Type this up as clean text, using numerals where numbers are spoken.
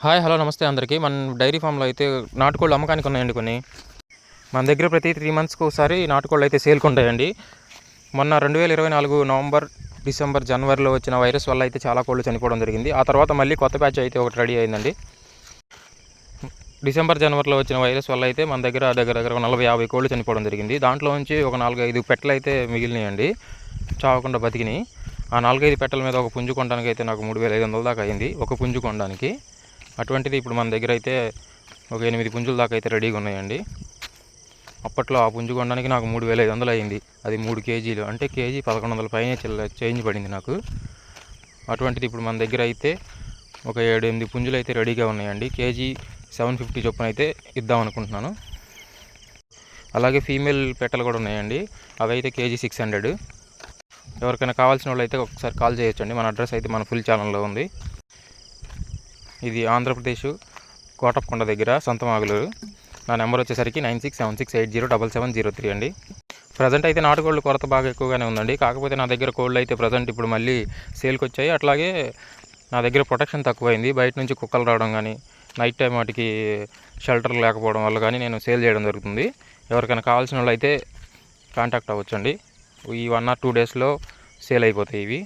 Hi hello నమస్తే అందరికీ. మన డైరీ ఫామ్లో అయితే నాటుకోళ్ళు అమ్మకానికి ఉన్నాయండి కొన్ని. మన దగ్గర ప్రతి 3 మంత్స్కి ఒకసారి నాటుకోళ్ళు అయితే సేల్కి ఉంటాయండి. మొన్న 2024 నవంబర్, డిసెంబర్, జనవరిలో వచ్చిన వైరస్ వల్ల అయితే చాలా కోళ్ళు చనిపోవడం జరిగింది. ఆ తర్వాత మళ్ళీ కొత్త బ్యాచ్ అయితే ఒకటి రెడీ అయిందండి. డిసెంబర్, జనవరిలో వచ్చిన వైరస్ వల్ల అయితే మన దగ్గర దగ్గర 40-50 కోళ్ళు చనిపోవడం జరిగింది. దాంట్లో నుంచి ఒక 4-5 పెట్టలు అయితే మిగిలినాయండి, చావకుండా బతికినాయి. ఆ 4-5 పెట్టల మీద ఒక పుంజు కొనడానికి అయితే నాకు 3500 దాకా అయింది ఒక పుంజు కొనడానికి. అటువంటిది ఇప్పుడు మన దగ్గర అయితే ఒక 8 పుంజుల దాకా అయితే రెడీగా ఉన్నాయండి. అప్పట్లో ఆ పుంజు కొనడానికి నాకు 3500 అయింది. అది 3 కేజీలు, అంటే కేజీ 1100 పైన చేంజ్ పడింది నాకు. అటువంటిది ఇప్పుడు మన దగ్గర అయితే ఒక 7-8 పుంజులు అయితే రెడీగా ఉన్నాయండి. కేజీ 750 చొప్పున అయితే ఇద్దాం అనుకుంటున్నాను. అలాగే ఫీమేల్ పెట్టలు కూడా ఉన్నాయండి, అవి అయితే కేజీ 600. ఎవరికైనా కావాల్సిన వాళ్ళు అయితే ఒకసారి కాల్ చేయొచ్చండి. మన అడ్రస్ అయితే మన ఫుల్ ఛానల్లో ఉంది. ఇది ఆంధ్రప్రదేశ్ కోటప్పకొండ దగ్గర సంతమాగులూరు. నా నెంబర్ వచ్చేసరికి 9676807703 అండి. ప్రజెంట్ అయితే నాటుకోళ్ళు కొరత బాగా ఎక్కువగానే ఉందండి. కాకపోతే నా దగ్గర కోళ్ళు అయితే ప్రజెంట్ ఇప్పుడు మళ్ళీ సేల్కి వచ్చాయి. అట్లాగే నా దగ్గర ప్రొటెక్షన్ తక్కువైంది. బయట నుంచి కుక్కలు రావడం కానీ, నైట్ టైం వాటికి షెల్టర్ లేకపోవడం వల్ల కానీ నేను సేల్ చేయడం జరుగుతుంది. ఎవరికైనా కావాల్సిన వాళ్ళు అయితే కాంటాక్ట్ అవ్వచ్చండి. ఈ 1 or 2 డేస్లో సేల్ అయిపోతాయి ఇవి.